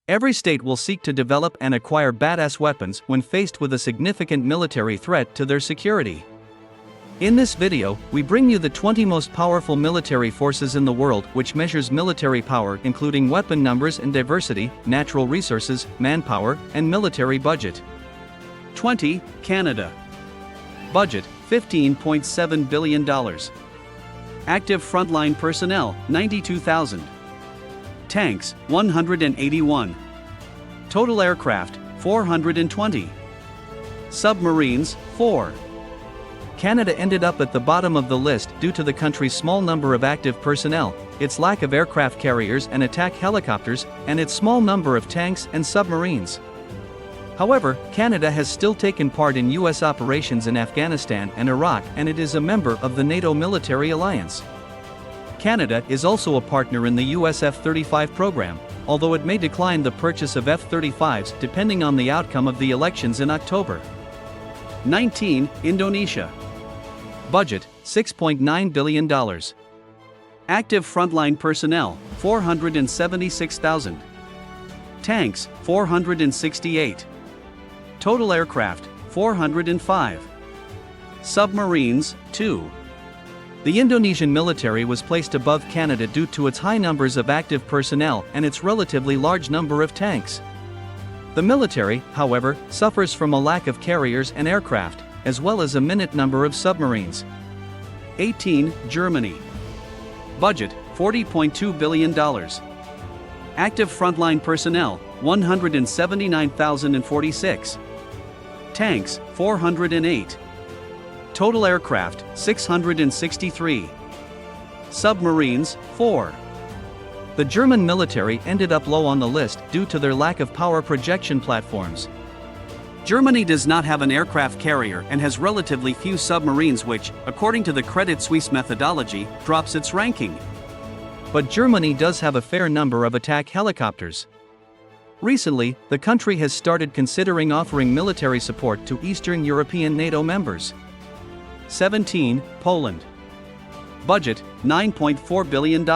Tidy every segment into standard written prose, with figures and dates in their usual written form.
Every state will seek to develop and acquire badass weapons when faced with a significant military threat to their security. In this video, we bring you the 20 most powerful military forces in the world, which measures military power including weapon numbers and diversity, natural resources, manpower, and military budget. 20. Canada. Budget, $15.7 billion. Active frontline personnel, 92,000. Tanks, 181. Total aircraft, 420. Submarines, 4. Canada ended up at the bottom of the list due to the country's small number of active personnel, its lack of aircraft carriers and attack helicopters, and its small number of tanks and submarines. However, Canada has still taken part in U.S. operations in Afghanistan and Iraq, and it is a member of the NATO military alliance. Canada is also a partner in the US F-35 program, although it may decline the purchase of F-35s depending on the outcome of the elections in October. 19. Indonesia. Budget, $6.9 billion. Active frontline personnel, 476,000. Tanks, 468. Total aircraft, 405. Submarines, 2. The Indonesian military was placed above Canada due to its high numbers of active personnel and its relatively large number of tanks. The military, however, suffers from a lack of carriers and aircraft, as well as a minute number of submarines. 18. Germany. Budget, $40.2 billion. Active frontline personnel, 179,046. Tanks, 408. Total aircraft, 663. Submarines, 4. The German military ended up low on the list due to their lack of power projection platforms. Germany does not have an aircraft carrier and has relatively few submarines, which, according to the Credit Suisse methodology, drops its ranking. But Germany does have a fair number of attack helicopters. Recently, the country has started considering offering military support to Eastern European NATO members. 17. Poland. Budget, $9.4 billion.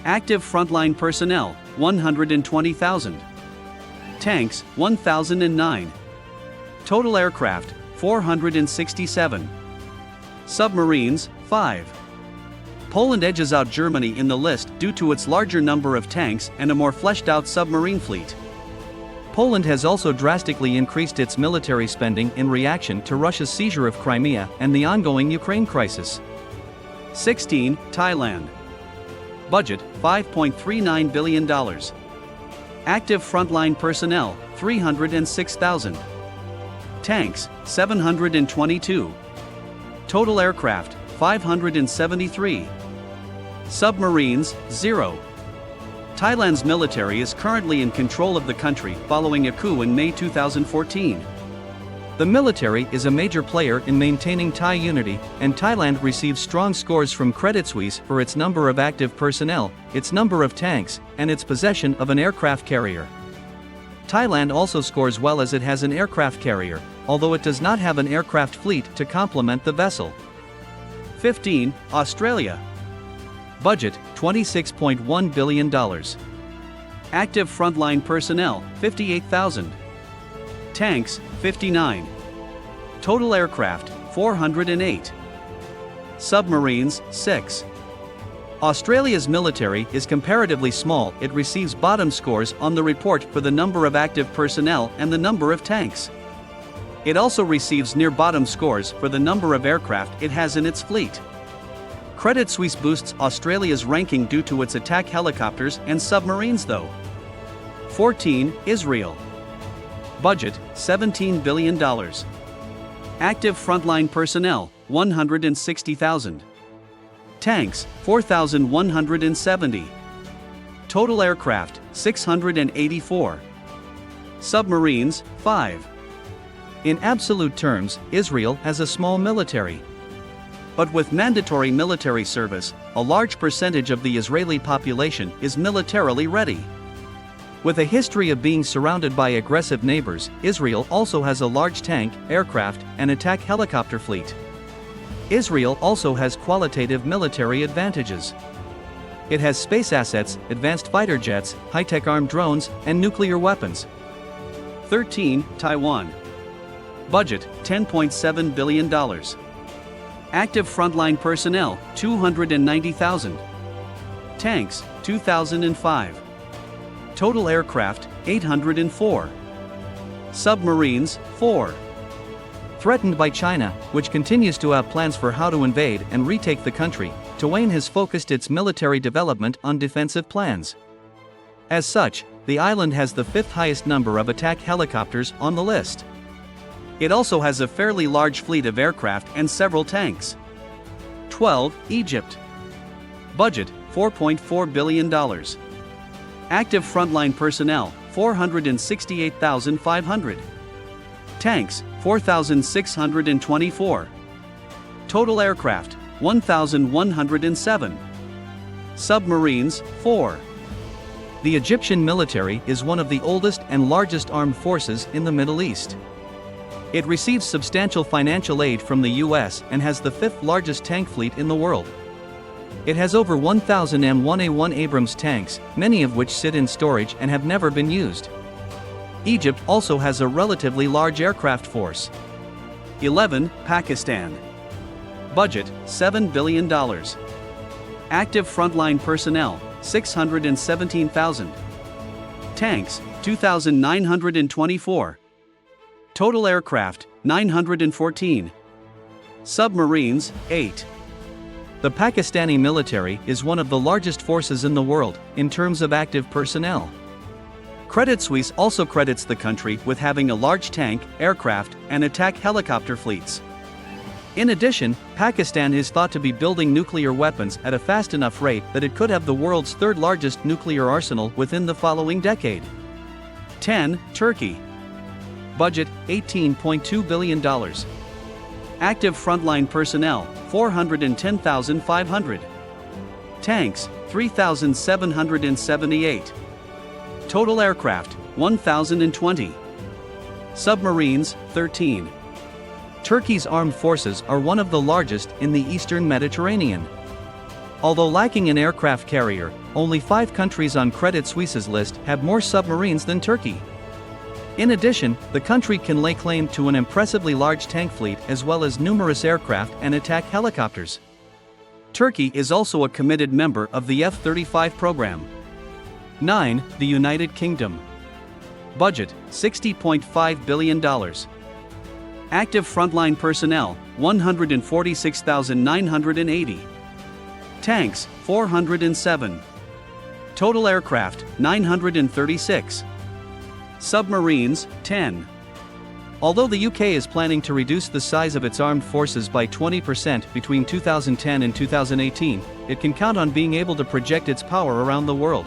Active frontline personnel, 120,000. Tanks, 1,009. Total aircraft, 467. Submarines, 5. Poland edges out Germany in the list due to its larger number of tanks and a more fleshed-out submarine fleet. Poland has also drastically increased its military spending in reaction to Russia's seizure of Crimea and the ongoing Ukraine crisis. 16. Thailand. Budget, $5.39 billion. Active frontline personnel, 306,000. Tanks, 722. Total aircraft, 573. Submarines, 0. Thailand's military is currently in control of the country following a coup in May 2014. The military is a major player in maintaining Thai unity, and Thailand receives strong scores from Credit Suisse for its number of active personnel, its number of tanks, and its possession of an aircraft carrier. Thailand also scores well as it has an aircraft carrier, although it does not have an aircraft fleet to complement the vessel. 15. Australia. Budget, $26.1 billion. Active frontline personnel, 58,000. Tanks, 59. Total aircraft, 408. Submarines, 6. Australia's military is comparatively small. It receives bottom scores on the report for the number of active personnel and the number of tanks. It also receives near bottom scores for the number of aircraft it has in its fleet. Credit Suisse boosts Australia's ranking due to its attack helicopters and submarines though. 14. Israel. Budget, $17 billion. Active frontline personnel, 160,000. Tanks, 4,170. Total aircraft, 684. Submarines, 5. In absolute terms, Israel has a small military. But with mandatory military service, a large percentage of the Israeli population is militarily ready. With a history of being surrounded by aggressive neighbors, Israel also has a large tank, aircraft, and attack helicopter fleet. Israel also has qualitative military advantages. It has space assets, advanced fighter jets, high-tech armed drones, and nuclear weapons. 13. Taiwan. Budget, $10.7 billion. Active frontline personnel, 290,000. Tanks, 2,005. Total aircraft, 804. Submarines, 4. Threatened by China, which continues to have plans for how to invade and retake the country, Taiwan has focused its military development on defensive plans. As such, the island has the 5th highest number of attack helicopters on the list. It also has a fairly large fleet of aircraft and several tanks. 12. Egypt. Budget, $4.4 billion. Active frontline personnel, 468,500. Tanks, 4,624. Total aircraft, 1,107. Submarines, 4. The Egyptian military is one of the oldest and largest armed forces in the Middle East. It receives substantial financial aid from the US and has the 5th largest tank fleet in the world. It has over 1,000 M1A1 Abrams tanks, many of which sit in storage and have never been used. Egypt also has a relatively large aircraft force. 11. Pakistan. Budget, $7 billion. Active frontline personnel, 617,000. Tanks, 2,924. Total aircraft, 914. Submarines, 8. The Pakistani military is one of the largest forces in the world, in terms of active personnel. Credit Suisse also credits the country with having a large tank, aircraft, and attack helicopter fleets. In addition, Pakistan is thought to be building nuclear weapons at a fast enough rate that it could have the world's 3rd largest nuclear arsenal within the following decade. 10. Turkey. Budget, $18.2 billion. Active frontline personnel, 410,500. Tanks, 3,778. Total aircraft, 1,020. Submarines, 13. Turkey's armed forces are one of the largest in the Eastern Mediterranean. Although lacking an aircraft carrier, only 5 countries on Credit Suisse's list have more submarines than Turkey. In addition, the country can lay claim to an impressively large tank fleet as well as numerous aircraft and attack helicopters. Turkey is also a committed member of the F-35 program. 9. The United Kingdom. Budget, $60.5 billion. Active frontline personnel, 146,980. Tanks, 407. Total aircraft, 936. Submarines, 10. Although the UK is planning to reduce the size of its armed forces by 20% between 2010 and 2018, it can count on being able to project its power around the world.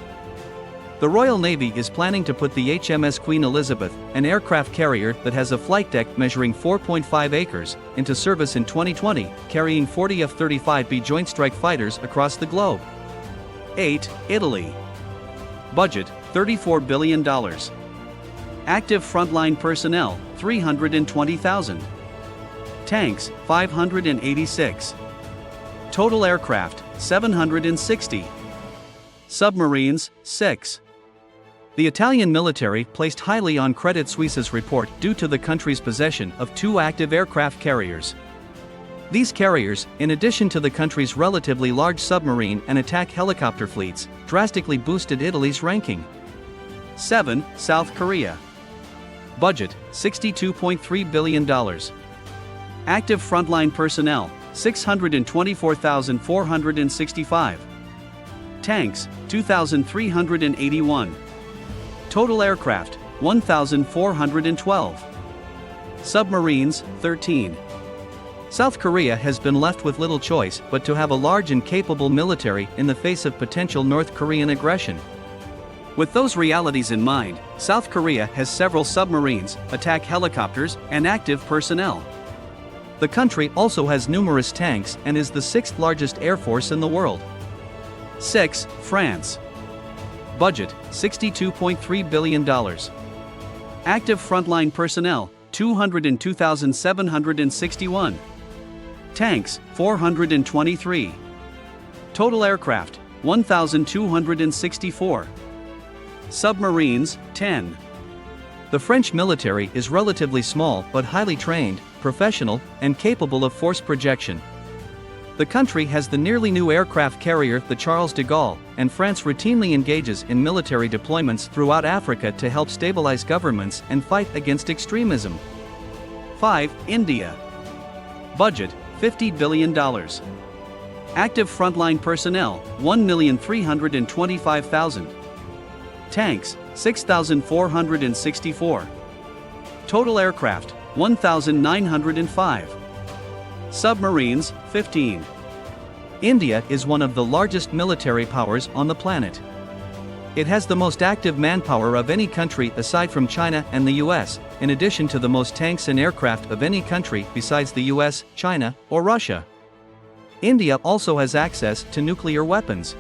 The Royal Navy is planning to put the HMS Queen Elizabeth, an aircraft carrier that has a flight deck measuring 4.5 acres, into service in 2020, carrying 40 F-35B Joint Strike Fighters across the globe. 8. Italy. Budget, $34 billion. Active frontline personnel, 320,000. Tanks, 586. Total aircraft, 760. Submarines, 6. The Italian military placed highly on Credit Suisse's report due to the country's possession of 2 active aircraft carriers. These carriers, in addition to the country's relatively large submarine and attack helicopter fleets, drastically boosted Italy's ranking. 7. South Korea. Budget, $62.3 billion. Active frontline personnel, 624,465. Tanks, 2,381. Total aircraft, 1,412. Submarines, 13. South Korea has been left with little choice but to have a large and capable military in the face of potential North Korean aggression. With those realities in mind, South Korea has several submarines, attack helicopters, and active personnel. The country also has numerous tanks and is the 6th largest air force in the world. 6. France. Budget, $62.3 billion. Active frontline personnel, 202,761. Tanks, 423. Total aircraft, 1,264. Submarines, 10. The French military is relatively small but highly trained, professional, and capable of force projection. The country has the nearly new aircraft carrier the Charles de Gaulle, and France routinely engages in military deployments throughout Africa to help stabilize governments and fight against extremism. 5. India. Budget, $50 billion. Active frontline personnel, 1,325,000. Tanks, 6,464. Total aircraft, 1,905. Submarines, 15. India is one of the largest military powers on the planet. It has the most active manpower of any country aside from China and the US, in addition to the most tanks and aircraft of any country besides the US, China, or Russia. India also has access to nuclear weapons.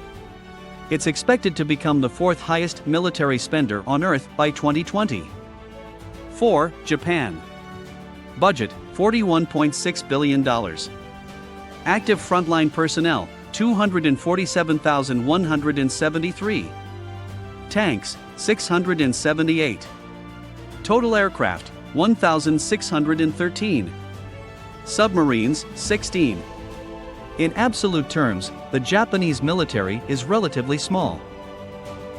It's expected to become the fourth highest military spender on Earth by 2020. 4. Japan. Budget, $41.6 billion. Active frontline personnel, 247,173. Tanks, 678. Total aircraft, 1,613. Submarines, 16. In absolute terms, the Japanese military is relatively small.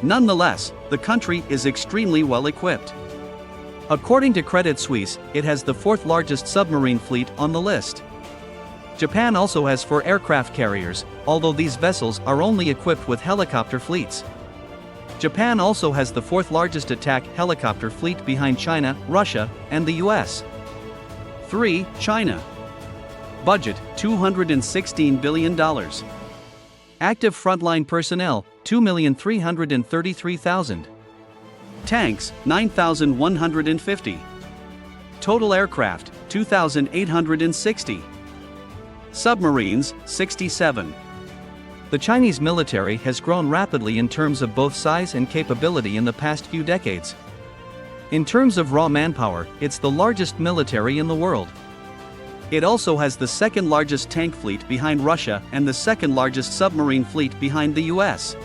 Nonetheless, the country is extremely well equipped. According to Credit Suisse, it has the fourth largest submarine fleet on the list. Japan also has 4 aircraft carriers, although these vessels are only equipped with helicopter fleets. Japan also has the fourth largest attack helicopter fleet behind China, Russia, and the US. 3. China. Budget, $216 billion. Active frontline personnel, 2,333,000. Tanks, 9,150. Total aircraft, 2,860. Submarines, 67. The Chinese military has grown rapidly in terms of both size and capability in the past few decades. In terms of raw manpower, it's the largest military in the world. It also has the second largest tank fleet behind Russia and the second largest submarine fleet behind the US.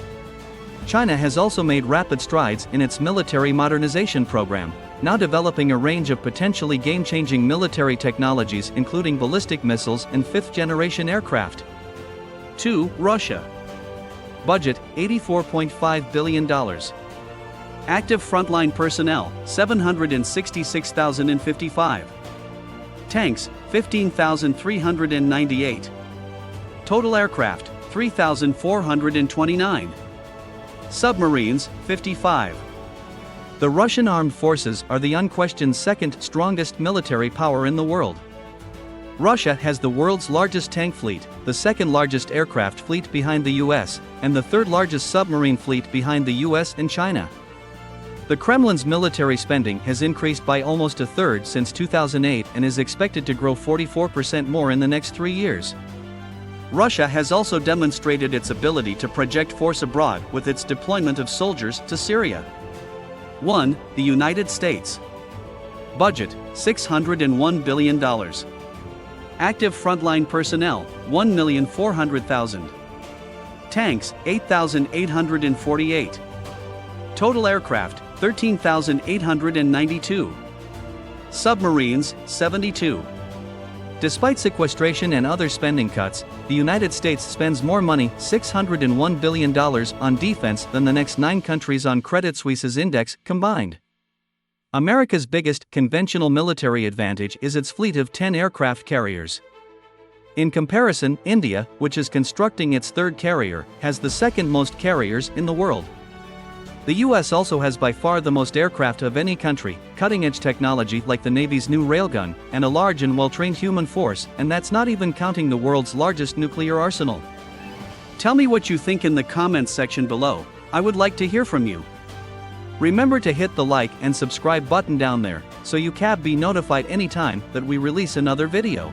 China has also made rapid strides in its military modernization program, now developing a range of potentially game-changing military technologies including ballistic missiles and fifth-generation aircraft. 2. Russia. Budget, $84.5 billion. Active frontline personnel, 766,055. Tanks, 15,398. Total aircraft, 3,429. Submarines, 55. The Russian armed forces are the unquestioned second strongest military power in the world. Russia has the world's largest tank fleet, the second largest aircraft fleet behind the US, and the third largest submarine fleet behind the US and China. The Kremlin's military spending has increased by almost a third since 2008 and is expected to grow 44% more in the next 3 years. Russia has also demonstrated its ability to project force abroad with its deployment of soldiers to Syria. 1. The United States. Budget, $601 billion. Active frontline personnel, 1,400,000. Tanks, 8,848. Total aircraft, 13,892. Submarines, 72. Despite sequestration and other spending cuts, the United States spends more money, $601 billion, on defense than the next 9 countries on Credit Suisse's index combined. America's biggest conventional military advantage is its fleet of 10 aircraft carriers. In comparison, India, which is constructing its third carrier, has the second most carriers in the world. The US also has by far the most aircraft of any country, cutting-edge technology like the Navy's new railgun, and a large and well-trained human force, and that's not even counting the world's largest nuclear arsenal. Tell me what you think in the comments section below. I would like to hear from you. Remember to hit the like and subscribe button down there, so you can be notified anytime that we release another video.